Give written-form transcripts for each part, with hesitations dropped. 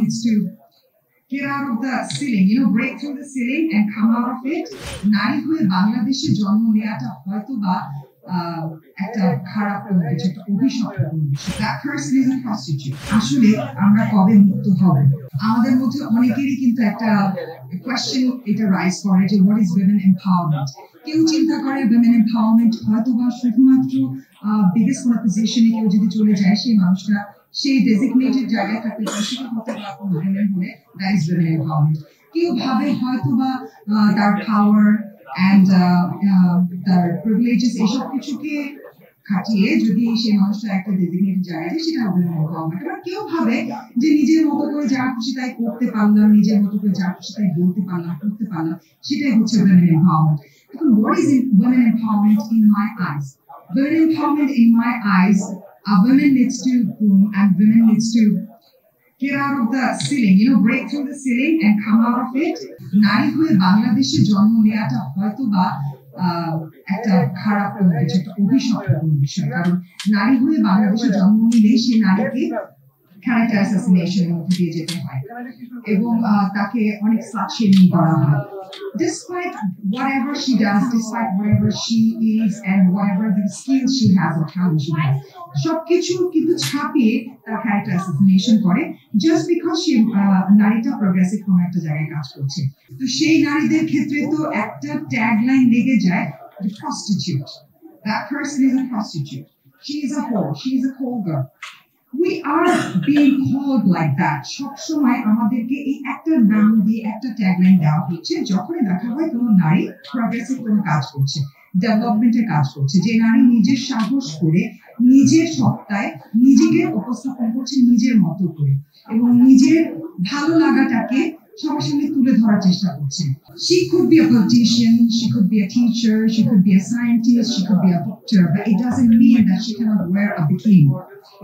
needs to get out of the ceiling, break through the ceiling and come out of it. নারী হয়ে বাংলাদেশে জন্ম নেওয়াটা হয়তো বা একটা খারাপ কোনো কিছু, একটা অভিশপ্ত কোনো বিষয়। That person is a prostitute. আসলে আমরা কবে মুক্ত হব? আমাদের মধ্যে অনেকেরই কিন্তু একটা কোয়েশ্চেন এটা রাইজ করে যে what is women empowerment? কেউ চিন্তা করে women empowerment হয়তো বা শুধুমাত্র বিগেস্ট কোনো পজিশনে কেউ যদি চলে যায় সেই মানুষটা সেই ডেজিগনেটেড জায়গায় থাকতে পারে, সেটা হতে পারে কোনো women হলে that is women empowerment. কেউ ভাবে হয়তো বা তার পাওয়ার and তার প্রিভিলেজেস এসব কিছুকে খাটিয়ে যদি সেই মানুষটা একটা ডেজিগনেটেড জায়গায় যায় সেটা women empowerment. আবার কেউ ভাবে যে নিজের মতো করে যা খুশি তাই করতে পারলাম, নিজের মতো করে যা খুশি তাই বলতে পারলাম, করতে পারলাম, সেটাই হচ্ছে women empowerment. এখন what is women empowerment in my eyes? Women empowerment in my eyes, women needs to boom and women needs to get out of the ceiling, break through the ceiling and come out of it. নারী হয়ে বাংলাদেশে জন্ম নেওয়াটা হয়তো বা একটা খারাপ কোনো কিছু, একটা অভিশপ্ত কোনো বিষয়। কারণ নারী হয়ে বাংলাদেশে জন্ম নিলে সে নারীকে ক্যারেক্টার অ্যাসাসিনেশনের মধ্যে দিয়ে যেতে হয় এবং তাকে অনেক slut shaming করা হয়। Despite whatever she does, despite whatever she is and whatever the skills she has or talent she has, সবকিছু কিন্তু ছাপিয়ে তার ক্যারেক্টার অ্যাসাসিনেশন করে just because সে নারীটা প্রোগ্রেসিভ কোনো একটা জায়গায় কাজ করছে। তো সেই নারীদের ক্ষেত্রে তো একটা ট্যাগলাইন লেগে যায়, the prostitute. That person is a prostitute. She is a whore. She is a cold girl. We are being called like that. সবসময় আমাদেরকে এই একটা নাম দিয়ে একটা ট্যাগলাইন দেওয়া হচ্ছে যখনই দেখা হয় কোনো নারী প্রোগ্রেসিভ কোনো কাজ করছে, ডেভেলপমেন্টের কাজ করছে, যে নারী নিজের সাহস করে নিজের সত্তায় নিজেকে উপস্থাপন করছে নিজের মতো করে এবং নিজের ভালো লাগাটাকে সবার সামনে তুলে ধরার চেষ্টা করছে। She could be a politician, she could be a teacher, she could be a scientist, she could be a doctor, but it doesn't mean that she cannot wear a bikini.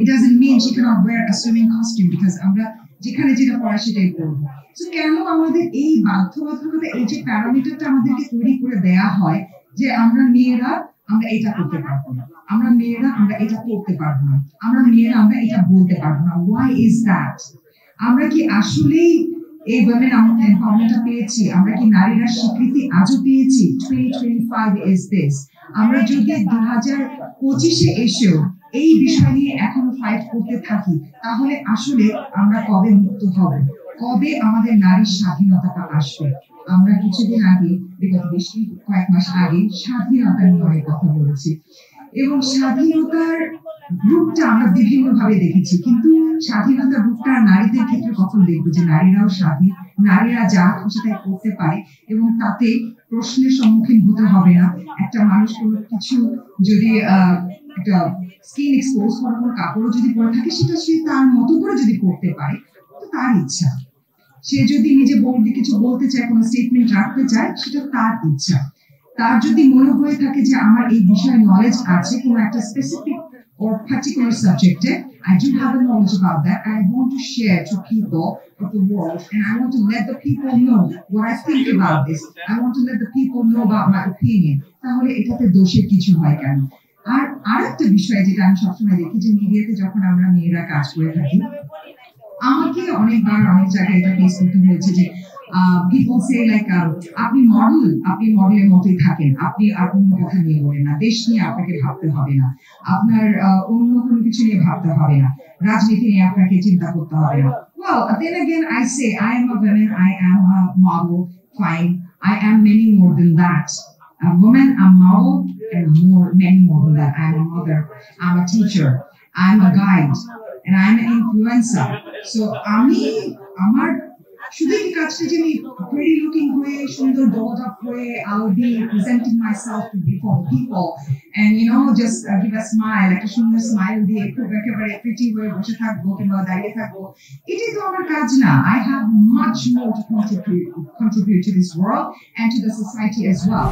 It doesn't mean she cannot wear a swimming costume because আমরা যেখানে যেটা পড়া সেটাই করবো। তো কেন আমাদের এই বাধ্যবাধকতা, এই যে প্যারামিটারটা আমাদেরকে তৈরি করে দেয়া হয় যে আমরা মেয়েরা আমরা এটা করতে পারবো না, আমরা মেয়েরা আমরা এটা করতে পারবো না, আমরা মেয়েরা আমরা এটা বলতে পারবো না। Why is that? আমরা কি আসলেই এই women empowerment পেয়েছি? আমরা কি নারীরা স্বীকৃতি আজও পেয়েছি? 2025 is this. আমরা যদি 2025 এসেও এই বিষয় নিয়ে এখনো ফাইট করতে থাকি তাহলে আসলে আমরা কবে মুক্ত হব? কবে আমাদের নারীর স্বাধীনতাটা আসবে? আমরা কিছুদিন আগে, বিগত কয়েক মাস আগে স্বাধীনতা নিয়ে অনেক কথা বলেছি এবং স্বাধীনতার রূপটা আমরা বিভিন্ন ভাবে দেখেছি, কিন্তু স্বাধীনতার রূপটা নারীদের ক্ষেত্রে কখন দেখবো যে নারীরাও স্বাধীন, নারীরা যা খুশি তাই করতে পারে এবং তাতে প্রশ্নের সম্মুখীন হতে হবে না। একটা মানুষ কোনো কিছু যদি একটা স্কিন এক্সপোজ করা কোনো কাপড়ও যদি পরে থাকে সেটা সে তার মতো করে যদি করতে পারে তো তার ইচ্ছা। সে যদি নিজে কিছু বলতে চায়, কোনো স্টেটমেন্ট রাখতে চায়, সেটা তার ইচ্ছা। তার যদি মনে হয়ে থাকে যে আমার এই বিষয়ে নলেজ আছে কোনো একটা specific or particular subject, I do have a knowledge about that and I want to share to people of the world and I want to let the people know what I think about this. I want to let the people know about my opinion. তাহলে এটাতে দোষের কিছু হয় কেন? আর আরেকটা বিষয় যেটা আমি সবসময় দেখি যে মিডিয়াতে যখন আমরা মেয়েরা কাজ করে থাকি, আমাকে অনেকবার অনেক জায়গায় এটা ফেস করতে হয়েছে যে people say like আপনি মডেলের মতোই থাকেন, আপনি আর অন্য কথা নিয়ে বলেন না, দেশ নিয়ে আপনাকে ভাবতে হবে না, আপনার অন্য কোনো কিছু নিয়ে ভাবতে হবে না, রাজনীতি নিয়ে আপনাকে চিন্তা করতে হবে না। Well, then again I say I am a woman, I am a model, fine, I am many more than that. A woman, a model, and many more than that. I'm a mother, I'm a teacher, I'm a guide, and I'm an influencer. So আমার শুধু এই কাজটা যে আমি pretty looking হয়ে সুন্দর dolled up হয়ে I'll be presenting myself before people and just give a smile, একটা সুন্দর স্মাইল দিয়ে খুব একেবারে pretty হয়ে বসে থাকবো কিংবা দাঁড়িয়ে থাকবো, এটাই তো আমার কাজ না। I have much more to contribute to this world and to the society as well.